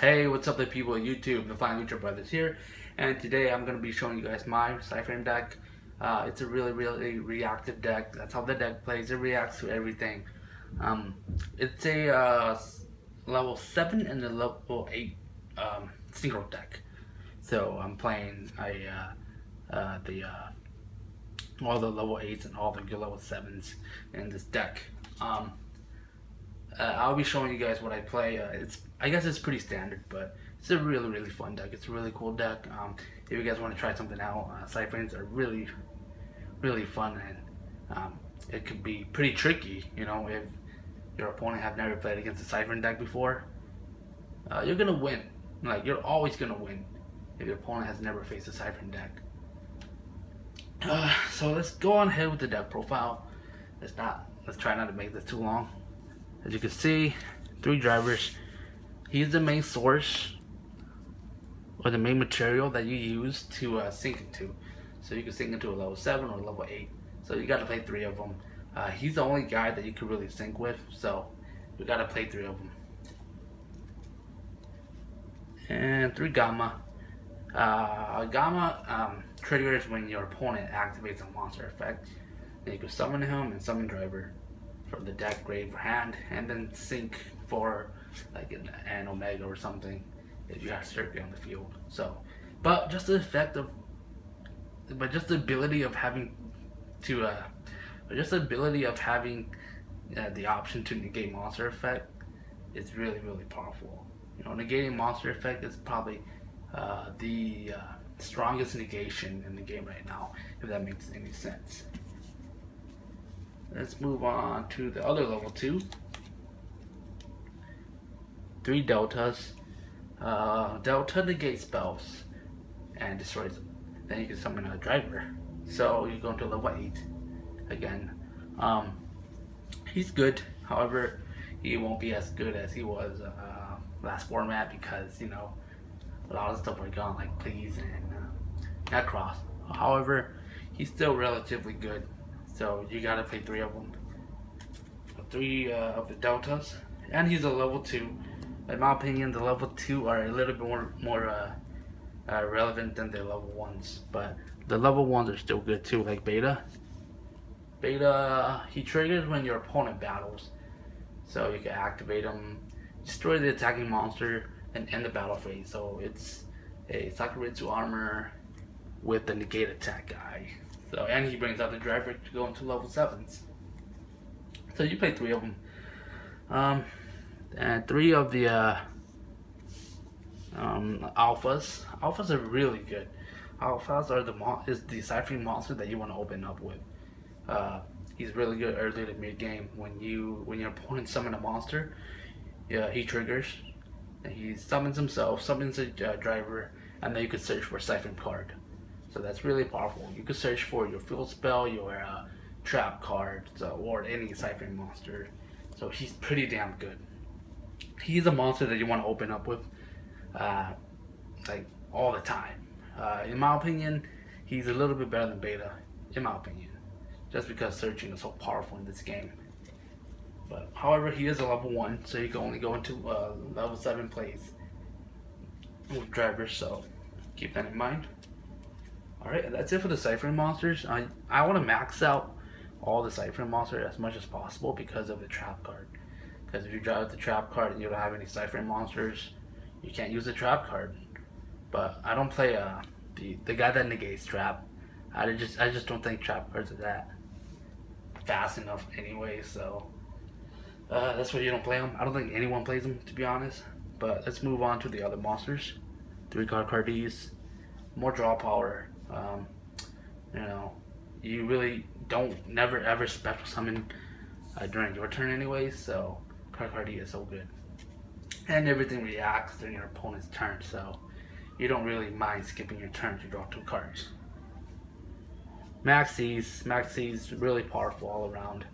Hey, what's up, the people of YouTube? The Flying Lucha Brothers here, and today I'm going to be showing you guys my Psy-Frame deck. It's a really reactive deck. That's how the deck plays. It reacts to everything. It's a level 7 and a level 8 synchro deck. So I'm playing all the level 8s and all the good level 7s in this deck. I'll be showing you guys what I play. I guess it's pretty standard, but it's a really fun deck. It's a really cool deck. If you guys want to try something out, Psy-Frames are really fun, and it could be pretty tricky. You know, if your opponent have never played against a Psy-Frame deck before, you're gonna win. Like, you're always gonna win if your opponent has never faced a Psy-Frame deck. So let's go on ahead with the deck profile. Let's try not to make this too long. As you can see, 3 drivers. He's the main source or the main material that you use to sync into. So you can sync into a level 7 or level 8. So you gotta play 3 of them. He's the only guy that you can really sync with, so you gotta play 3 of them. And 3 Gamma. Gamma triggers when your opponent activates a monster effect. Then you can summon him and summon driver from the deck, grave, or hand, and then sync for like an Omega or something if you have Circuit on the field. So, but just the ability of having to, the option to negate monster effect is really powerful. You know, negating monster effect is probably the strongest negation in the game right now, if that makes any sense. Let's move on to the other level 2. 3 deltas. Delta negates spells and destroys them. Then you can summon a driver. So you go into level 8 again. He's good. However, he won't be as good as he was last format, because you know a lot of stuff are gone, like Please and Necross. However, he's still relatively good. So you gotta play 3 of them. 3 of the deltas, and he's a level 2. In my opinion, the level 2 are a little bit more relevant than the level 1s, but the level 1s are still good too, like Beta. Beta, he triggers when your opponent battles, so you can activate him, destroy the attacking monster, and end the battle phase. So it's a Sakuretsu armor with the negate attack guy. So, and he brings out the driver to go into level 7s. So you play 3 of them. And 3 of the alphas. Alphas are really good. Alphas are is the Psy-Frame monster that you want to open up with. He's really good early to mid game. When your opponent summons a monster, he triggers, and he summons himself, summons a driver, and then you can search for a Psy-Frame card. So that's really powerful. You can search for your field spell, your trap card, or any Psy-Frame monster. So he's pretty damn good. He's a monster that you want to open up with, like all the time. In my opinion, he's a little bit better than Beta. In my opinion, just because searching is so powerful in this game. But however, he is a level 1, so you can only go into level 7 plays with drivers. So keep that in mind. Alright, that's it for the Psy-Frame monsters. I want to max out all the Psy-Frame monsters as much as possible because of the trap card. Because if you drive the trap card and you don't have any Psy-Frame monsters, you can't use the trap card. But I don't play the guy that negates trap. I just don't think trap cards are that fast enough anyway. So that's why you don't play them. I don't think anyone plays them, to be honest. But let's move on to the other monsters. 3 card Cardies, more draw power. You know, you really never ever special summon during your turn anyway, so Cardi is so good. And everything reacts during your opponent's turn, so you don't really mind skipping your turn to draw 2 cards. Maxie's really powerful all around,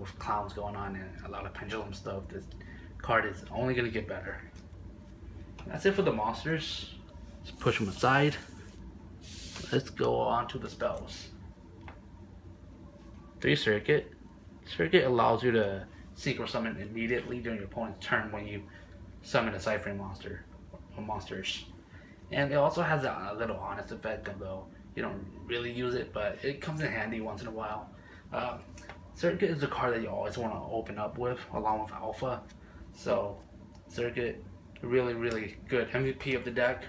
with clowns going on and a lot of pendulum stuff. This card is only gonna get better. That's it for the monsters. Let's push them aside. Let's go on to the spells. 3 Circuit. Circuit allows you to synchro summon immediately during your opponent's turn when you summon a Psy-Frame monster. monsters. And it also has a little honest effect, although you don't really use it, but it comes in handy once in a while. Circuit is a card that you always want to open up with, along with Alpha. So, Circuit, really good MVP of the deck.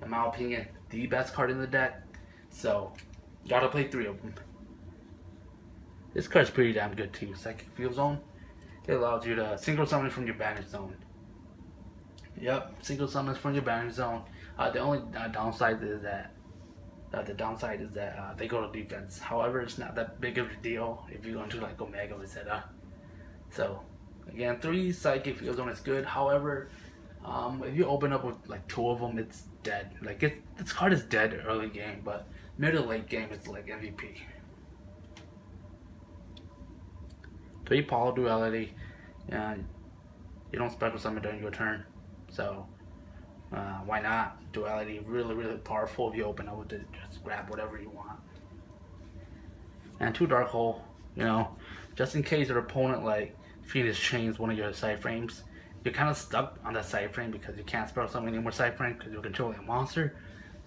In my opinion, the best card in the deck. So, gotta play 3 of them. This card's pretty damn good too. Psychic Field Zone. It allows you to single summon from your banish zone. Yep, single summons from your banish zone. The only downside is that they go to defense. However, it's not that big of a deal if you go into like Omega or Zeta. So again, 3 Psychic Field Zone is good. However, if you open up with like 2 of them, it's dead. Like this card is dead early game, but mid to late game it's like MVP. 3 Power Duality. You don't special summon during your turn, so why not? Duality, really powerful. If you open up with it, just grab whatever you want. And 2 Dark Hole, you know, just in case your opponent like Phoenix chains one of your Psy-Frames, you're kind of stuck on that Psy-Frame because you can't special summon any more Psy-Frame because you're controlling a monster.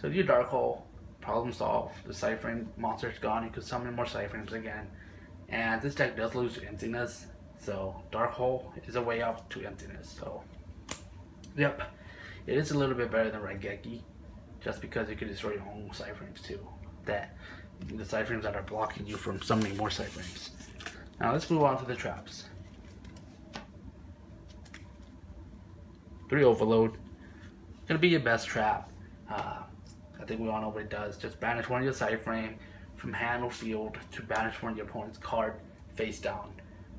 So if you Dark Hole, problem solved. The Psy-Frame monster's gone. You can summon more Psy-Frames again. And this deck does lose to emptiness, so Dark Hole is a way out to emptiness. So, yep, it is a little bit better than Raigeki, just because you can destroy your own Psy-Frames too. That the Psy-Frames that are blocking you from summoning more Psy-Frames. Now let's move on to the traps. 3 Overload, gonna be your best trap. I think we all know what it does. Just banish one of your Psy-Frame from hand or field to banish one of your opponent's card face down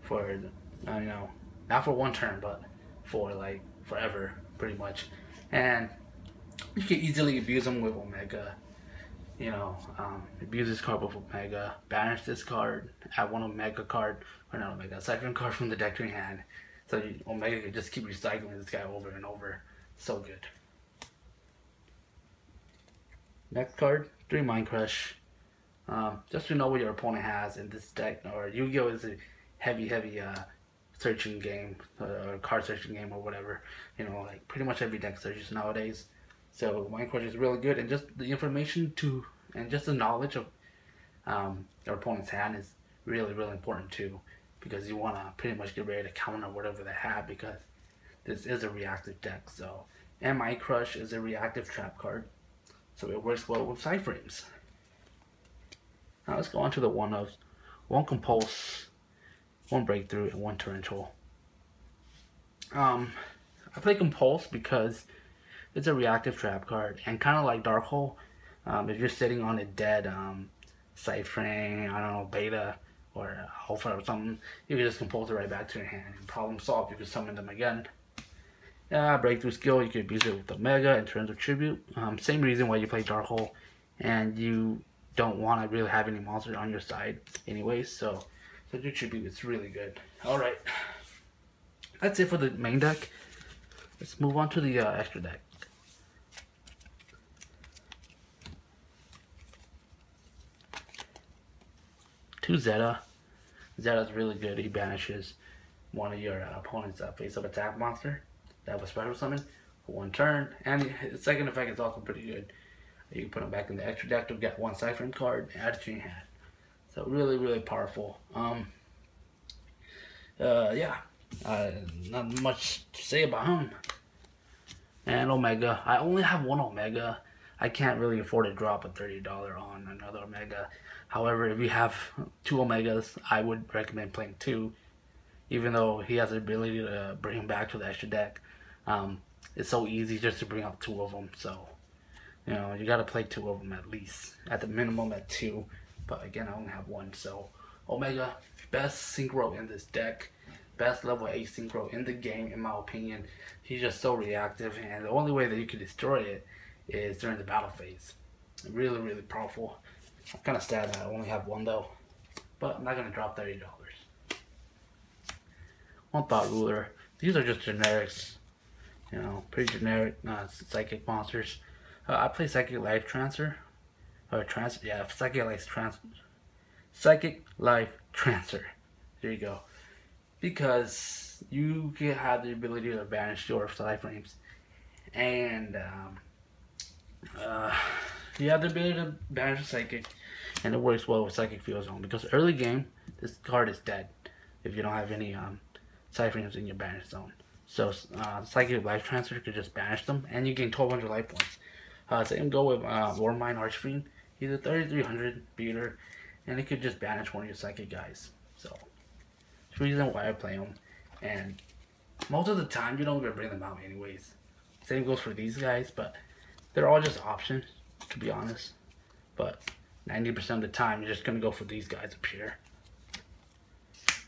for, you know, not for 1 turn, but for like forever, pretty much. And you can easily abuse them with Omega. You know, abuse this card with Omega, banish this card, add 1 Omega card, or not Omega, Psy-Frame card from the deck to your hand. So Omega can just keep recycling this guy over and over. So good. Next card, 3 Mind Crush. Just to know what your opponent has in this deck, or Yu-Gi-Oh is a heavy searching game, or card searching game, or whatever. You know, like pretty much every deck searches nowadays. So Mind Crush is really good, and just the information and just the knowledge of your opponent's hand is really important too, because you want to pretty much get ready to counter whatever they have, because this is a reactive deck. So, and Mind Crush is a reactive trap card, so it works well with Psy-Frames. Now let's go on to the 1-ofs. 1 Compulse, 1 Breakthrough, and 1 Torrential. I play Compulse because it's a reactive trap card, and kind of like Dark Hole, if you're sitting on a dead Psy-Frame, I don't know, Beta or Alpha or something, you can just Compulse it right back to your hand, and problem solved. You can summon them again. Breakthrough skill, you can abuse it with Omega in terms of Tribute. Same reason why you play Dark Hole, and you don't want to really have any monsters on your side anyways, so do Tribute. It's really good. Alright, that's it for the main deck. Let's move on to the extra deck. Two Zeta. Zeta's really good. He banishes one of your opponent's face-up attack monster that was special summoned for 1 turn, and his second effect is also pretty good. You can put him back in the extra deck to get 1 Psy-Frame card and add it to your hand. So really powerful. Yeah, not much to say about him. And Omega, I only have 1 Omega. I can't really afford to drop a $30 on another Omega. However, if you have 2 Omegas, I would recommend playing 2, even though he has the ability to bring him back to the extra deck. It's so easy just to bring up 2 of them, so you know, you gotta play 2 of them at least, at the minimum at 2. But again, I only have 1, so Omega, best synchro in this deck, best level 8 synchro in the game, in my opinion. He's just so reactive, and the only way that you can destroy it is during the battle phase. Really powerful. I'm kind of sad that I only have 1 though, but I'm not gonna drop $30. 1 Thought Ruler. These are just generics, you know, pretty generic psychic monsters. I play Psychic Life Transfer, or Psychic Life Transfer. There you go. Because you can have the ability to banish your Psy-Frames, and you have the ability to banish a Psychic, and it works well with Psychic Field Zone because early game this card is dead if you don't have any Psy-Frames in your banish zone. So Psychic Life Transfer could just banish them, and you gain 1200 life points. Same go with Warmind Archfiend. He's a 3300 beater, and he could just banish one of your Psychic guys. So that's the reason why I play him. And most of the time, you don't even bring them out anyways. Same goes for these guys, but they're all just options, to be honest. But 90% of the time, you're just going to go for these guys up here.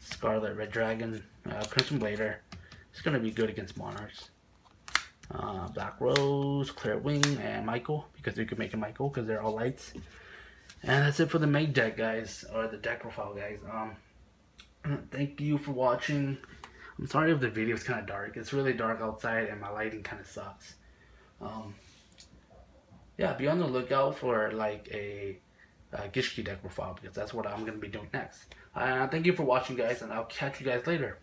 Scarlet, Red Dragon, Crimson Blader. It's going to be good against Monarchs. Black Rose, Clear Wing, and Michael, because you could make a Michael because they're all lights. And that's it for the main deck, guys, or the deck profile, guys. Thank you for watching. I'm sorry if the video is kind of dark. It's really dark outside and my lighting kind of sucks. Yeah, be on the lookout for like a YuGiOh deck profile because that's what I'm going to be doing next. Thank you for watching, guys, and I'll catch you guys later.